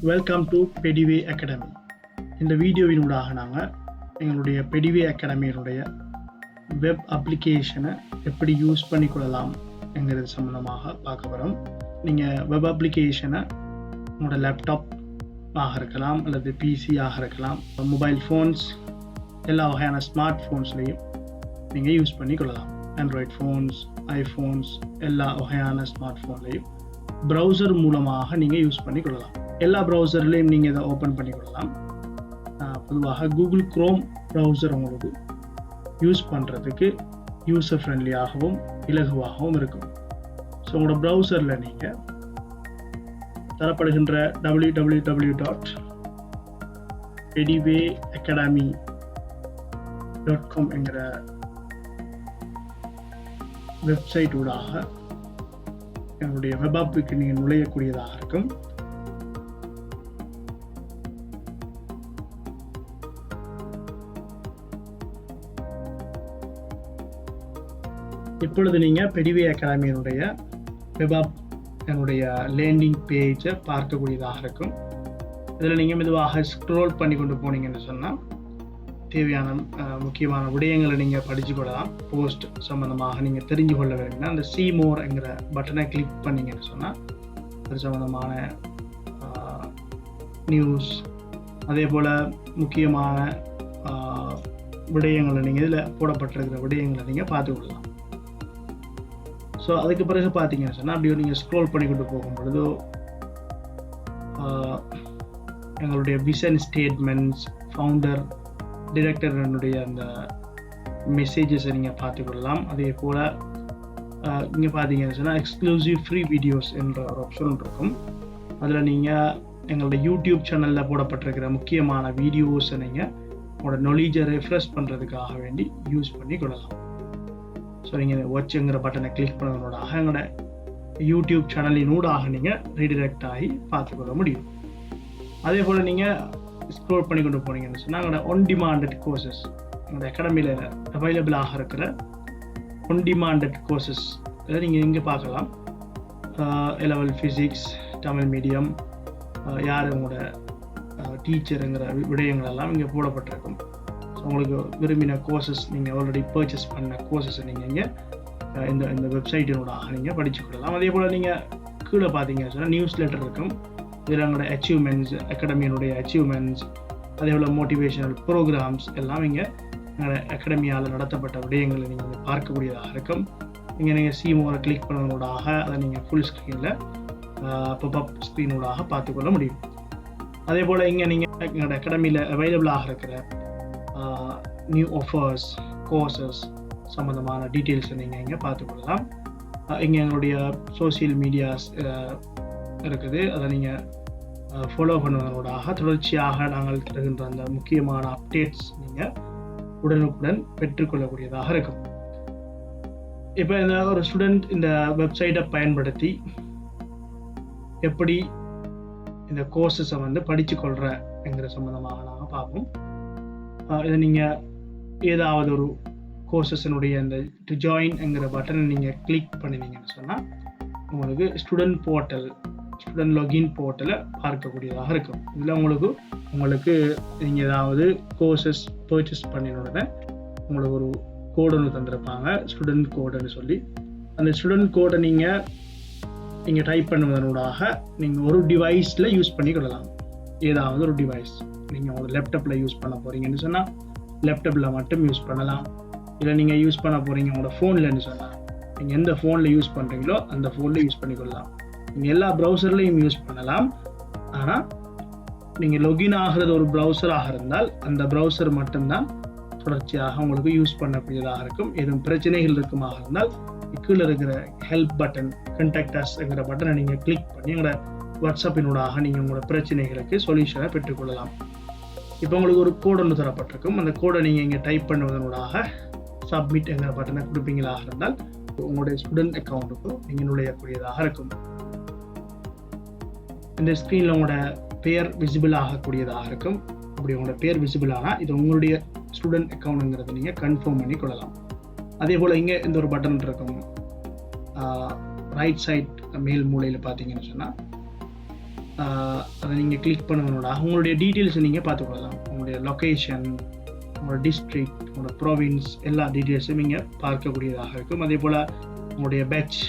Welcome to பெடிவே academy. இந்த வீடியோவினூடாக நாங்கள் எங்களுடைய பெடிவே அகாடமியினுடைய வெப் அப்ளிகேஷனை எப்படி யூஸ் பண்ணிக்கொள்ளலாம் என்கிறது சம்மந்தமாக பார்க்க போகிறோம். நீங்கள் வெப் அப்ளிகேஷனை உங்களோட லேப்டாப் இருக்கலாம் அல்லது பிசியாக இருக்கலாம், மொபைல் ஃபோன்ஸ், எல்லா வகையான ஸ்மார்ட் ஃபோன்ஸ்லேயும் நீங்கள் யூஸ் பண்ணிக்கொள்ளலாம். ஆண்ட்ராய்ட் ஃபோன்ஸ், ஐஃபோன்ஸ், எல்லா வகையான ஸ்மார்ட் ஃபோன்லேயும் ப்ரௌசர் மூலமாக நீங்கள் யூஸ் பண்ணிக்கொள்ளலாம். எல்லா ப்ரௌசர்லேயும் நீங்கள் இதை ஓப்பன் பண்ணிக்கொள்ளலாம். பொதுவாக கூகுள் குரோம் ப்ரௌசர் உங்களுக்கு யூஸ் பண்ணுறதுக்கு யூசர் ஃப்ரெண்ட்லியாகவும் இலகுவாகவும் இருக்கும். ஸோ உங்களோட ப்ரௌசரில் நீங்கள் தரப்படுகின்ற www.pediwayacademy.com என்கிற வெப்சைட் ஊடாக என்னுடைய வெப் ஆப்புக்கு நீங்கள் நுழையக்கூடியதாக இருக்கும். இப்பொழுது நீங்கள் பெடிவே அகாடமியினுடைய வெப் ஆப் என்னுடைய லேண்டிங் பேஜை பார்க்கக்கூடியதாக இருக்கும். இதில் நீங்கள் மெதுவாக ஸ்க்ரோல் பண்ணி கொண்டு போனீங்கன்னு சொன்னால் தேவையான முக்கியமான விடயங்களை நீங்கள் படிச்சுக்கொள்ளலாம். போஸ்ட் சம்மந்தமாக நீங்கள் தெரிஞ்சு கொள்ள வேண்டும்னா அந்த see more என்கிற பட்டனை கிளிக் பண்ணிங்கன்னு சொன்னால் அது சம்மந்தமான நியூஸ், அதே போல் முக்கியமான விடயங்களை நீங்கள் இதில் போடப்பட்டிருக்கிற விடயங்களை நீங்கள் பார்த்துக்கொள்ளலாம். ஸோ அதுக்கு பிறகு பார்த்தீங்கன்னு சொன்னால் அப்படியே நீங்கள் ஸ்க்ரோல் பண்ணி கொண்டு போகும் பொழுது எங்களுடைய விஷன் ஸ்டேட்மெண்ட்ஸ், ஃபவுண்டர், டிரெக்டருடைய அந்த மெசேஜஸை நீங்கள் பார்த்துக்கொள்ளலாம். அதே போல் இங்கே பார்த்தீங்கன்னு சொன்னால் எக்ஸ்க்ளூசிவ் ஃப்ரீ வீடியோஸ் என்ற ஒரு ஆப்ஷன் இருக்கும். அதில் நீங்கள் எங்களுடைய யூடியூப் சேனலில் போடப்பட்டிருக்கிற முக்கியமான வீடியோஸை நீங்கள் உங்களோட நாலேஜை ரெஃப்ரெஷ் பண்ணுறதுக்காக வேண்டி யூஸ் பண்ணி கொள்ளலாம். ஸோ நீங்கள் வாட்சுங்கிற பட்டனை கிளிக் பண்ணுறதோடாக எங்களோட யூடியூப் சேனலினூடாக நீங்கள் ரீடிரெக்ட் ஆகி பார்த்துக்கொள்ள முடியும். அதே போல் நீங்கள் ஸ்க்ரோல் பண்ணி கொண்டு போனீங்கன்னு சொன்னால் எங்களோட ஒன் டிமாண்டட் கோர்சஸ், எங்களோட அகாடமியில் அவைலபிளாக இருக்கிற ஒன் டிமாண்டட் கோர்சஸ் இதை நீங்கள் இங்கே பார்க்கலாம். A-level ஃபிசிக்ஸ், தமிழ் மீடியம், யார் உங்களோட டீச்சருங்கிற விடயங்களெல்லாம் இங்கே போடப்பட்டிருக்கும். ஸோ உங்களுக்கு விரும்பின கோர்சஸ், நீங்கள் ஆல்ரெடி பர்ச்சேஸ் பண்ண கோர்சஸை நீங்கள் இங்கே இந்த வெப்சைட்டினோடாக நீங்கள் படிச்சுக்கொள்ளலாம். அதே போல் நீங்கள் கீழே பார்த்தீங்கன்னு சொன்னால் நியூஸ் லெட்டர் இருக்கும். இதில் எங்களோட அச்சீவ்மெண்ட்ஸ், அகாடமியினுடைய அச்சீவ்மெண்ட்ஸ், அதே போல் மோட்டிவேஷனல் ப்ரோக்ராம்ஸ் எல்லாம் இங்கே எங்களோட அகாடமியால் நடத்தப்பட்ட விடயங்களை நீங்கள் பார்க்கக்கூடியதாக இருக்கும். நீங்கள் see more கிளிக் பண்ணுவதோடாக அதை நீங்கள் ஃபுல் ஸ்க்ரீனில் பாப்அப் ஸ்க்ரீனோடாக பார்த்துக்கொள்ள முடியும். அதே போல் இங்கே நீங்கள் எங்களோட அகாடமியில் அவைலபிளாக இருக்கிற நியூ ஆஃபர்ஸ், கோர்சஸ் சம்மந்தமான டீட்டெயில்ஸை நீங்கள் இங்கே பார்த்துக்கொள்ளலாம். இங்கே எங்களுடைய சோசியல் மீடியாஸ் இருக்குது. அதை நீங்கள் ஃபாலோ பண்ணுவதனோடாக தொடர்ச்சியாக நாங்கள் தருகின்ற அந்த முக்கியமான அப்டேட்ஸ் நீங்கள் உடனுக்குடன் பெற்றுக்கொள்ளக்கூடியதாக இருக்கும். இப்போ இந்த ஒரு ஸ்டூடெண்ட் இந்த வெப்சைட்டை பயன்படுத்தி எப்படி இந்த கோர்சஸை படித்து கொள்கிறங்கிற சம்மந்தமாக நாங்கள் பார்ப்போம். இதை நீங்கள் ஏதாவது ஒரு கோர்சஸினுடைய அந்த டு ஜாயின்ங்கிற பட்டனை நீங்கள் கிளிக் பண்ணினீங்கன்னு சொன்னால் உங்களுக்கு ஸ்டூடெண்ட் லாகின் போர்ட்டலை பார்க்கக்கூடியதாக இருக்கும். இதில் உங்களுக்கு நீங்கள் ஏதாவது கோர்சஸ் பர்ச்சேஸ் பண்ணின உடனே உங்களுக்கு ஒரு கோடு ஒன்று தந்திருப்பாங்க, ஸ்டூடெண்ட் கோடுன்னு சொல்லி. அந்த ஸ்டூடெண்ட் கோடை நீங்கள் டைப் பண்ணுவதனூடாக நீங்கள் ஒரு டிவைஸில் யூஸ் பண்ணிக்கொள்ளலாம். ஏதாவது ஒரு டிவைஸ் நீங்கள் உங்களோட லேப்டாப்பில் யூஸ் பண்ண போகிறீங்கன்னு சொன்னால் லேப்டாப்பில் மட்டும் யூஸ் பண்ணலாம். இல்லை நீங்கள் யூஸ் பண்ண போகிறீங்க உங்களோட ஃபோன்லன்னு சொன்னால் நீங்கள் எந்த ஃபோனில் யூஸ் பண்ணுறீங்களோ அந்த ஃபோனில் யூஸ் பண்ணிக்கொள்ளலாம். நீங்கள் எல்லா ப்ரௌசர்லையும் யூஸ் பண்ணலாம். ஆனால் நீங்கள் லொகின் ஆகிறது ஒரு ப்ரௌசராக இருந்தால் அந்த ப்ரௌசர் மட்டும்தான் தொடர்ச்சியாக உங்களுக்கு யூஸ் பண்ணக்கூடியதாக இருக்கும். எதுவும் பிரச்சனைகள் இருக்குமாக இருந்தால் கீழே இருக்கிற ஹெல்ப் பட்டன், கான்டாக்ட் அஸ்ங்கிற பட்டனை நீங்கள் கிளிக் பண்ணி எங்களோட வாட்ஸ்அப்பினூடாக நீங்கள் உங்களோட பிரச்சனைகளுக்கு சொல்யூஷனை பெற்றுக்கொள்ளலாம். இப்போ உங்களுக்கு ஒரு கோடு ஒன்று தரப்பட்டிருக்கும். அந்த கோடை நீங்கள் இங்கே டைப் பண்ணுவதனூடாக சப்மிட் என்கிற பட்டனை கொடுப்பீங்களாக இருந்தால் உங்களுடைய ஸ்டூடெண்ட் அக்கௌண்ட்டுக்கும் நீங்கள் நுழையக்கூடியதாக இருக்கும். இந்த ஸ்க்ரீனில் உங்களோட பேர் விசிபிள் ஆகக்கூடியதாக இருக்கும். அப்படி உங்களோட பேர் விசிபிள் ஆனால் இது உங்களுடைய ஸ்டூடெண்ட் அக்கௌண்ட்டுங்கிறத நீங்கள் கன்ஃபார்ம் பண்ணி கொள்ளலாம். அதே போல் இங்கே இந்த ஒரு பட்டன் இருக்கும். ரைட் சைட் மேல் மூலையில் பார்த்தீங்கன்னு சொன்னால் அதை நீங்கள் கிளிக் பண்ணுவதோட உங்களுடைய டீட்டெயில்ஸை நீங்கள் பார்த்துக்கொள்ளலாம். உங்களுடைய லொக்கேஷன், உங்களோட டிஸ்ட்ரிக்ட், உங்களோட ப்ரோவின்ஸ் எல்லா டீட்டெயில்ஸும் நீங்கள் பார்க்கக்கூடியதாக இருக்கும். அதே போல் உங்களுடைய பேட்ச்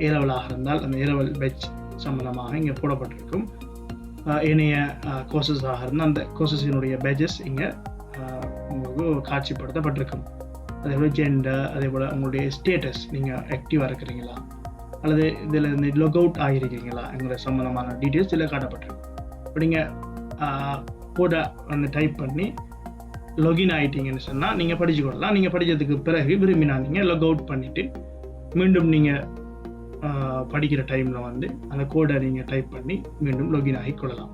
ஏலவலாக இருந்தால் அந்த ஏலவல் பேட்ச் சம்பந்தமாக இங்கே போடப்பட்டிருக்கும். ஏனைய கோர்சஸாக இருந்தால் அந்த கோர்சஸினுடைய பேட்சஸ் இங்கே உங்களுக்கு காட்சிப்படுத்தப்பட்டிருக்கும். அதே போல் ஜெண்டர், அதே போல் உங்களுடைய ஸ்டேட்டஸ், நீங்கள் ஆக்டிவாக இருக்கிறீங்களா அல்லது இதில் இருந்து லாக் அவுட் ஆகியிருக்கீங்களாங்கிற சம்மந்தமான டீட்டெயில்ஸ் இதில் காட்டப்பட்டிருக்கும். இப்போ நீங்கள் கோட வந்து டைப் பண்ணி லாகின் ஆகிட்டீங்கன்னு சொன்னால் நீங்கள் படிச்சுக்கொள்ளலாம். நீங்கள் படித்ததுக்கு பிறகு விரும்பினா நீங்கள் லாக் அவுட் பண்ணிவிட்டு மீண்டும் நீங்கள் படிக்கிற டைமில் வந்து அந்த கோடை நீங்கள் டைப் பண்ணி மீண்டும் லாகின் ஆகிக்கொள்ளலாம்.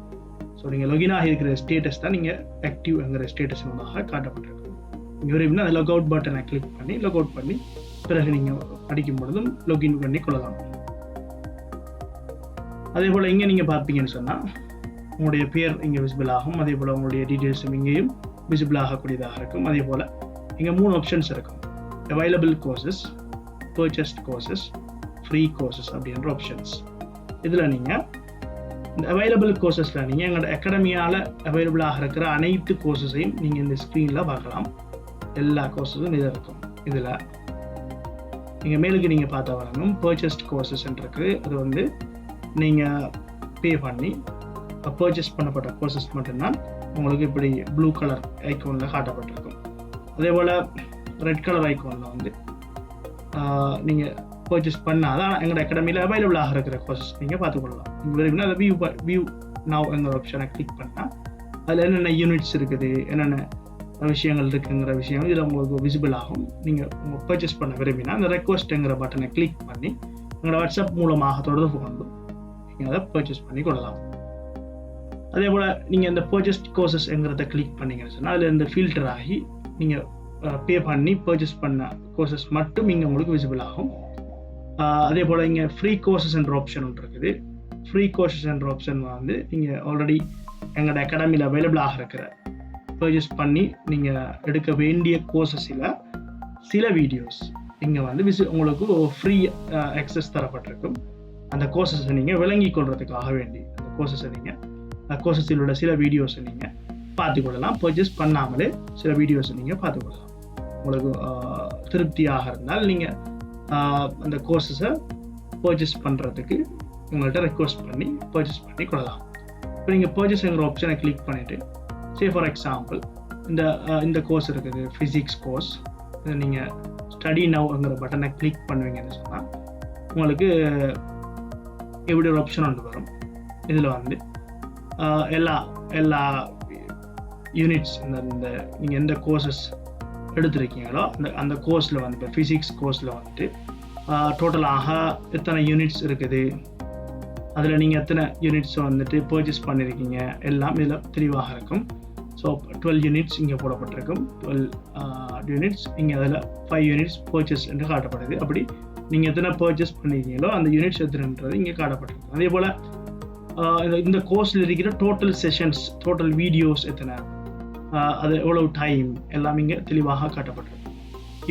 ஸோ நீங்கள் லாகின் ஆகியிருக்கிற ஸ்டேட்டஸ் தான் நீங்கள் ஆக்டிவ்ங்கிற ஸ்டேட்டஸ் மூலமாக காட்டப்பட்டிருக்கும். நீங்கள் விரும்பினா அந்த லாக் அவுட் பட்டனை கிளிக் பண்ணி லாக் அவுட் பண்ணி பிறகு நீங்கள் படிக்கும் பொழுதும் லாகின் பண்ணி கொள்ளலாம். அதே போல் இங்கே நீங்கள் பார்ப்பீங்கன்னு சொன்னால் உங்களுடைய பேர் இங்கே விசிபிள் ஆகும். அதே போல் உங்களுடைய டீட்டெயில்ஸும் இங்கேயும் விசிபிள் ஆகக்கூடியதாக இருக்கும். அதே போல் இங்கே 3 ஆப்ஷன்ஸ் இருக்கும். Available courses, purchased courses, free courses அப்படின்ற ஆப்ஷன்ஸ். இதில் நீங்கள் இந்த அவைலபிள் கோர்சஸில் நீங்கள் எங்களோட அகாடமியால் அவைலபிளாக இருக்கிற அனைத்து கோர்சஸையும் நீங்கள் இந்த ஸ்க்ரீனில் பார்க்கலாம். எல்லா கோர்சஸும் இதில் இருக்கும். இதில் நீங்கள் மேலுக்கு நீங்கள் பார்த்தா வரணும் பர்ச்சேஸ்ட் கோர்சஸ் இருக்குது. அது வந்து நீங்கள் பே பண்ணி பர்ச்சேஸ் பண்ணப்பட்ட கோர்சஸ் மட்டும்தான் உங்களுக்கு இப்படி ப்ளூ கலர் ஐக்கோனில் காட்டப்பட்டிருக்கும். அதே போல் ரெட் கலர் ஐக்கோனில் வந்து நீங்கள் பர்ச்சேஸ் பண்ணாதான் எங்களோட அகாடமியில் அவைலபிளாக இருக்கிற கோர்சஸ் நீங்கள் பார்த்துக்கொள்ளலாம். நீங்கள் விரும்பினா அதை வியூ நவ் என்ற ஆப்ஷனை கிளிக் பண்ணால் அதில் என்னென்ன யூனிட்ஸ் இருக்குது, என்னென்ன விஷயங்கள் இருக்குங்கிற விஷயங்கள் இதில் உங்களுக்கு விசிபிள் ஆகும். நீங்கள் உங்கள் பர்ச்சேஸ் பண்ண விரும்பினா அந்த ரெக்வஸ்ட்டுங்கிற பட்டனை கிளிக் பண்ணி எங்களோட வாட்ஸ்அப் மூலமாக தொடர்பு கொண்டு நீங்கள் அதை பர்ச்சேஸ் பண்ணி கொள்ளலாம். அதே போல் நீங்கள் இந்த பர்ச்சேஸ்ட் கோர்சஸ்ங்கிறத கிளிக் பண்ணிங்கன்னு சொன்னால் அதில் இந்த ஃபில்டர் ஆகி நீங்கள் பே பண்ணி பர்ச்சேஸ் பண்ண கோர்சஸ் மட்டும் இங்கே உங்களுக்கு விசிபிள் ஆகும். அதே போல் இங்கே ஃப்ரீ கோர்சஸ் என்ற ஆப்ஷன் ஒன்று இருக்குது. ஃப்ரீ கோர்சஸ் என்ற ஆப்ஷன் வந்து நீங்கள் ஆல்ரெடி எங்களோட அகாடமியில் அவைலபிளாக இருக்கிற பர்ச்சேஸ் பண்ணி நீங்கள் எடுக்க வேண்டிய கோர்சஸில் சில வீடியோஸ் இங்கே வந்து உங்களுக்கு ஃப்ரீ ஆக்சஸ் தரப்பட்டிருக்கும். அந்த கோர்சஸை நீங்கள் விளங்கி கொள்றதுக்காக வேண்டி அந்த கோர்சஸை நீங்கள் கோர்சஸில் உள்ள சில வீடியோஸை நீங்கள் பார்த்துக்கொள்ளலாம். பர்ச்சேஸ் பண்ணாமலே சில வீடியோஸை நீங்கள் பார்த்துக்கொள்ளலாம். உங்களுக்கு திருப்தியாக இருந்தால் நீங்கள் அந்த கோர்சஸை பர்ச்சேஸ் பண்ணுறதுக்கு உங்கள்கிட்ட ரெக்வஸ்ட் பண்ணி பர்ச்சேஸ் பண்ணி கொள்ளலாம். இப்போ நீங்கள் பர்ச்சேஸ்ங்கிற ஆப்ஷனை கிளிக் பண்ணிவிட்டு சே ஃபார் எக்ஸாம்பிள் இந்த கோர்ஸ் இருக்குது ஃபிசிக்ஸ் கோர்ஸ். இதை நீங்கள் ஸ்டடி நவ்ங்கிற பட்டனை கிளிக் பண்ணுவீங்கன்னு சொன்னால் உங்களுக்கு இப்படி ஒரு ஆப்ஷன் ஒன்று வரும். இதில் வந்து எல்லா யூனிட்ஸ் இந்த நீங்கள் எந்த கோர்சஸ் எடுத்துருக்கீங்களோ அந்த கோர்ஸில் வந்து இப்போ ஃபிசிக்ஸ் கோர்ஸில் வந்துட்டு டோட்டலாக எத்தனை யூனிட்ஸ் இருக்குது, அதில் நீங்கள் எத்தனை யூனிட்ஸை வந்துட்டு பர்ச்சேஸ் பண்ணியிருக்கீங்க எல்லாம் இதில் தெளிவாக இருக்கும். ஸோ 12 யூனிட்ஸ் இங்கே போடப்பட்டிருக்கும். 12 யூனிட்ஸ் இங்கே அதில் 5 யூனிட்ஸ் பர்ச்சேஸ் என்று காட்டப்படுது. அப்படி நீங்கள் எத்தனை பர்ச்சேஸ் பண்ணியிருக்கீங்களோ அந்த யூனிட்ஸ் எத்தனைன்றது இங்கே காட்டப்பட்டிருக்கும். அதே போல் இந்த கோர்ஸில் இருக்கிற டோட்டல் செஷன்ஸ், டோட்டல் வீடியோஸ் எத்தனை, அது எவ்வளவு டைம் எல்லாம் இங்கே தெளிவாக காட்டப்பட்டிருக்கும்.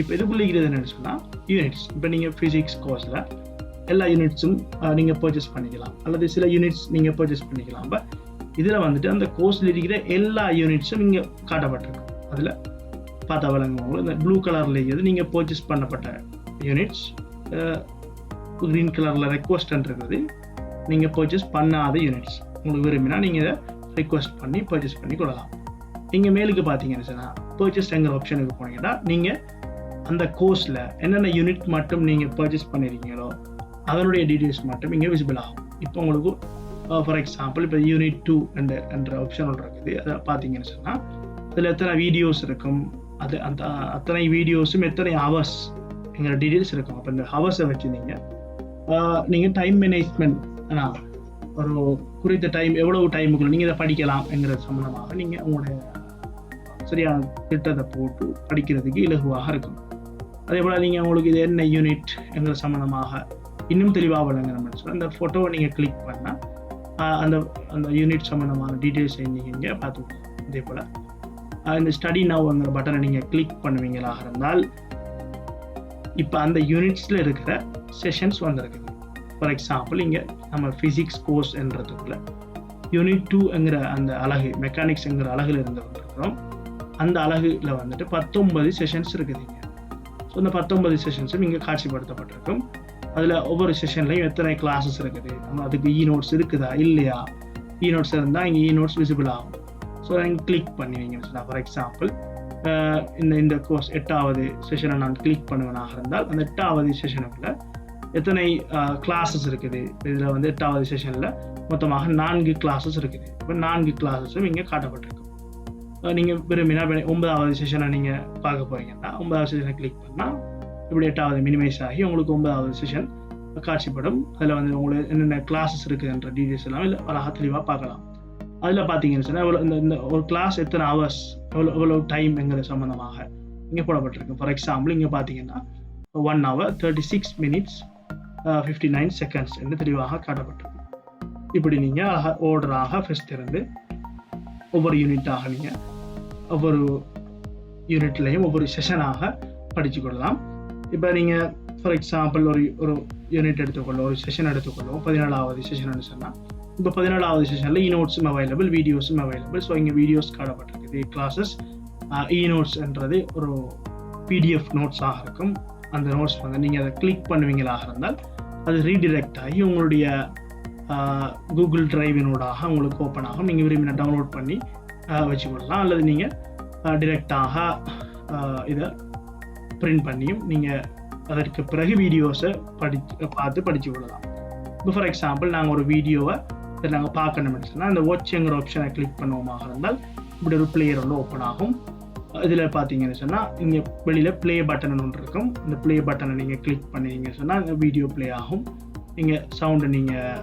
இப்போ இதுக்குள்ளே இருக்கிறது என்னென்னு சொன்னால் யூனிட்ஸ். இப்போ நீங்கள் ஃபிசிக்ஸ் கோர்ஸில் எல்லா யூனிட்ஸும் நீங்கள் பர்ச்சேஸ் பண்ணிக்கலாம் அல்லது சில யூனிட்ஸ் நீங்கள் பர்ச்சேஸ் பண்ணிக்கலாம். இப்போ இதில் வந்துட்டு அந்த கோர்ஸில் இருக்கிற எல்லா யூனிட்ஸும் இங்கே காட்டப்பட்டிருக்கும். அதில் பார்த்தா வழங்குவோம் இந்த ப்ளூ கலரில் இருக்கிறது நீங்கள் பர்ச்சேஸ் பண்ணப்பட்ட யூனிட்ஸ், க்ரீன் கலரில் ரெக்வஸ்ட் இருக்கிறது நீங்கள் பர்ச்சேஸ் பண்ணாத யூனிட்ஸ். உங்களுக்கு விரும்பினா நீங்கள் இதை ரெக்வஸ்ட் பண்ணி பர்ச்சேஸ் பண்ணி கொள்ளலாம். இங்கே மேலுக்கு பார்த்தீங்கன்னு சொன்னால் பர்ச்சேஸ்ங்கிற ஆப்ஷனுக்கு போனீங்கன்னா நீங்கள் அந்த கோர்ஸில் என்னென்ன யூனிட் மட்டும் நீங்கள் பர்ச்சேஸ் பண்ணியிருக்கீங்களோ அதனுடைய டீட்டெயில்ஸ் மட்டும் இங்கே விசிபிள் ஆகும். இப்போ உங்களுக்கு ஃபார் எக்ஸாம்பிள் இப்போ யூனிட் 2 என்ற ஆப்ஷன் ஒன்று இருக்குது. அதை பார்த்தீங்கன்னு சொன்னால் அதில் எத்தனை வீடியோஸ் இருக்கும், அந்த அத்தனை வீடியோஸும் எத்தனை ஹவர்ஸ் எங்களோட டீட்டெயில்ஸ் இருக்கும். அப்போ இந்த ஹவர்ஸை வச்சு நீங்கள் டைம் மேனேஜ்மெண்ட் ஒரு குறித்த டைம் எவ்வளவு டைமுக்குள்ள நீங்கள் இதை படிக்கலாம் என்கிற சம்பந்தமாக நீங்கள் உங்களுடைய சரியான திட்டத்தை போட்டு படிக்கிறதுக்கு இலகுவாக இருக்கும். அதே போல் நீங்கள் உங்களுக்கு இது என்ன யூனிட் என்கிற சம்பந்தமாக இன்னும் தெளிவாக வழங்கணும்னு சொல்லி அந்த ஃபோட்டோவை நீங்கள் கிளிக் பண்ணால் அந்த யூனிட் சம்பந்தமான டீட்டெயில்ஸை நீங்கள் இங்கே பார்த்துக்கலாம். அதே போல் இந்த ஸ்டடி நவ்ங்கிற பட்டனை நீங்கள் கிளிக் பண்ணுவீங்களாக இருந்தால் இப்போ அந்த யூனிட்ஸில் இருக்கிற செஷன்ஸ் வந்திருக்குது. ஃபார் எக்ஸாம்பிள் இங்கே நம்ம ஃபிசிக்ஸ் கோர்ஸ் என்றதுக்குள்ள யூனிட் 2ங்கிற அந்த அலகு மெக்கானிக்ஸ்ங்கிற அலகுல இருந்து வந்துருக்கிறோம். அந்த அலகுல வந்துட்டு 19 செஷன்ஸ் இருக்குதுங்க. ஸோ இந்த 19 செஷன்ஸும் இங்கே காட்சிப்படுத்தப்பட்டிருக்கும். அதில் ஒவ்வொரு செஷன்லையும் எத்தனை கிளாஸஸ் இருக்குது, அதுக்கு நோட்ஸ் இருக்குதா இல்லையா, நோட்ஸ் இருந்தால் இங்கே நோட்ஸ் விசிபிள் ஆகும். ஸோ நீங்கள் கிளிக் பண்ணுவீங்கன்னு சொன்னால் ஃபார் எக்ஸாம்பிள் இந்த கோர்ஸ் 8வது செஷனை நான் கிளிக் பண்ணுவேனாக இருந்தால் அந்த 8வது செஷனுக்குள்ள எத்தனை கிளாஸஸ் இருக்குது. இதில் வந்து 8வது செஷனில் மொத்தமாக 4 கிளாஸஸ் இருக்குது. இப்போ 4 கிளாஸஸும் இங்கே காட்டப்பட்டிருக்கும். நீங்கள் விரும்பினா 9வது செஷனை நீங்கள் பார்க்க போறீங்கன்னா 9வது செஷனை கிளிக் பண்ணால் இப்படி 8வது மினிமைஸ் ஆகி உங்களுக்கு 9வது செஷன் காட்சிப்படும். அதில் வந்து உங்களுக்கு என்னென்ன கிளாஸஸ் இருக்குதுன்ற டீட்டெயில்ஸ் எல்லாம் இல்லை அழகாக தெளிவாக பார்க்கலாம். அதில் பார்த்தீங்கன்னு சொன்னால் எவ்வளோ இந்த ஒரு கிளாஸ் எத்தனை ஹவர்ஸ் எவ்வளோ டைம்ங்கிற சம்மந்தமாக இங்கே போடப்பட்டிருக்கு. ஃபார் எக்ஸாம்பிள் இங்கே பார்த்தீங்கன்னா 1 hour 36 minutes 59 seconds என்று தெளிவாக காட்டப்பட்டிருக்கு. இப்படி நீங்கள் அழகாக ஓர்டராக ஃபர்ஸ்ட் இருந்து ஒவ்வொரு யூனிட்டாக நீங்கள் ஒவ்வொரு யூனிட்லையும் ஒவ்வொரு செஷனாக படித்து கொள்ளலாம். இப்போ நீங்கள் ஃபார் எக்ஸாம்பிள் ஒரு யூனிட் எடுத்துக்கொள்ளும், ஒரு செஷன் எடுத்துக்கொள்ளும், 14வது செஷன் சொன்னால் இப்போ 14வது செஷனில் நோட்ஸும் அவைலபிள், வீடியோஸும் அவைலபிள். ஸோ இங்கே வீடியோஸ் காட்டப்பட்டிருக்குது. கிளாஸஸ் நோட்ஸ்ன்றது ஒரு பிடிஎஃப் நோட்ஸாக இருக்கும். அந்த நோட்ஸ் வந்து நீங்கள் அதை கிளிக் பண்ணுவீங்களாக இருந்தால் அது ரீடிரெக்ட் ஆகி உங்களுடைய கூகுள் டிரைவினோடாக உங்களுக்கு ஓப்பன் ஆகும். நீங்கள் விரும்பின டவுன்லோட் பண்ணி வச்சுக்கொள்ளலாம். அல்லது நீங்கள் டிரெக்டாக இதை பிரிண்ட் பண்ணியும் நீங்கள் அதற்கு பிறகு வீடியோஸை பார்த்து படித்து கொள்ளலாம். இப்போ ஃபார் எக்ஸாம்பிள் நாங்கள் ஒரு வீடியோவை நாங்கள் பார்க்கணும்னு சொன்னால் அந்த வாட்ச்ங்கிற ஆப்ஷனை கிளிக் பண்ணுவோமாக இருந்தால் இப்படி ஒரு பிளேயர் ஒன்று ஓப்பன் ஆகும். இதில் பார்த்தீங்கன்னு சொன்னால் இங்கே வெளியில் ப்ளே பட்டன் ஒன்று இருக்கும். இந்த ப்ளே பட்டனை நீங்கள் கிளிக் பண்ணீங்கன்னு சொன்னால் இந்த வீடியோ ப்ளே ஆகும். நீங்கள் சவுண்டை நீங்கள்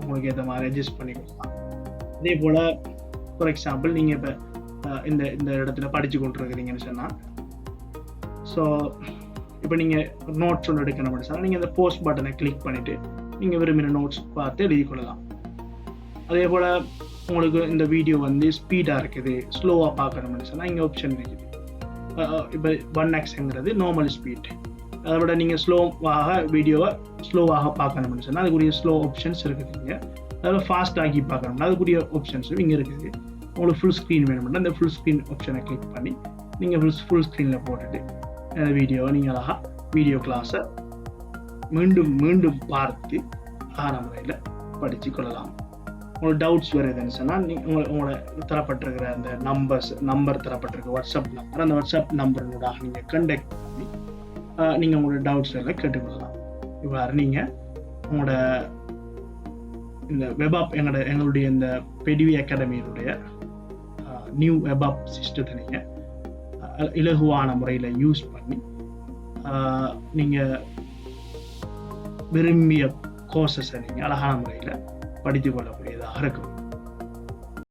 உங்களுக்கு ஏற்ற மாதிரி அட்ஜஸ்ட் பண்ணி கொடுக்கலாம். அதே போல் ஃபார் எக்ஸாம்பிள் நீங்கள் இப்போ இந்த இடத்துல படித்து கொண்டிருக்கிறீங்கன்னு சொன்னால் ஸோ இப்போ நீங்கள் நோட்ஸ் ஒன்று எடுக்கணும்னு சொன்னால் நீங்கள் இந்த போஸ்ட் பட்டனை கிளிக் பண்ணிவிட்டு நீங்கள் விரும்பின நோட்ஸ் பார்த்து எழுதி கொள்ளலாம். அதே போல் உங்களுக்கு இந்த வீடியோ வந்து ஸ்பீடாக இருக்குது, ஸ்லோவாக பார்க்கணும்னு சொன்னால் இங்கே ஆப்ஷன் இருக்குது. இப்போ 1x நார்மல் ஸ்பீட். அதை விட நீங்கள் ஸ்லோவாக வீடியோவை ஸ்லோவாக பார்க்கணும்னு சொன்னால் அதுக்குரிய ஸ்லோ ஆப்ஷன்ஸ் இருக்குது. இங்கே அதில் ஃபாஸ்ட் ஆகி பார்க்கணும்னா அதுக்குரிய ஆப்ஷன்ஸும் இங்கே இருக்குது. உங்களுக்கு ஃபுல் ஸ்க்ரீன் வேணும்னா அந்த ஃபுல் ஸ்க்ரீன் ஆப்ஷனை கிளிக் பண்ணி நீங்கள் ஃபுல் ஸ்க்ரீனில் போட்டுட்டு அந்த வீடியோவை நீங்கள் அழகாக வீடியோ கிளாஸை மீண்டும் பார்த்து ஆன முறையில் படித்து கொள்ளலாம். உங்களுக்கு டவுட்ஸ் வருதுன்னு சொன்னால் உங்களோட தரப்பட்டிருக்கிற அந்த நம்பர் தரப்பட்டிருக்க வாட்ஸ்அப் நம்பர், அந்த வாட்ஸ்அப் நம்பரினூடாக நீங்கள் கண்டெக்ட் பண்ணி நீங்கள் உங்களோட டவுட்ஸ் எல்லாம் கேட்டுக்கொள்ளலாம். இவ்வாறு நீங்கள் உங்களோட இந்த வெப்ஆப் எங்களுடைய இந்த பெடிவி அகாடமியினுடைய நியூ வெப்ஆப் சிஸ்டத்தை நீங்கள் இலகுவான முறையில் யூஸ் பண்ணி நீங்கள் விரும்பிய கோர்சஸை நீங்கள் அழகான முறையில் படித்து கொள்ளக்கூடியதாக இருக்கும்.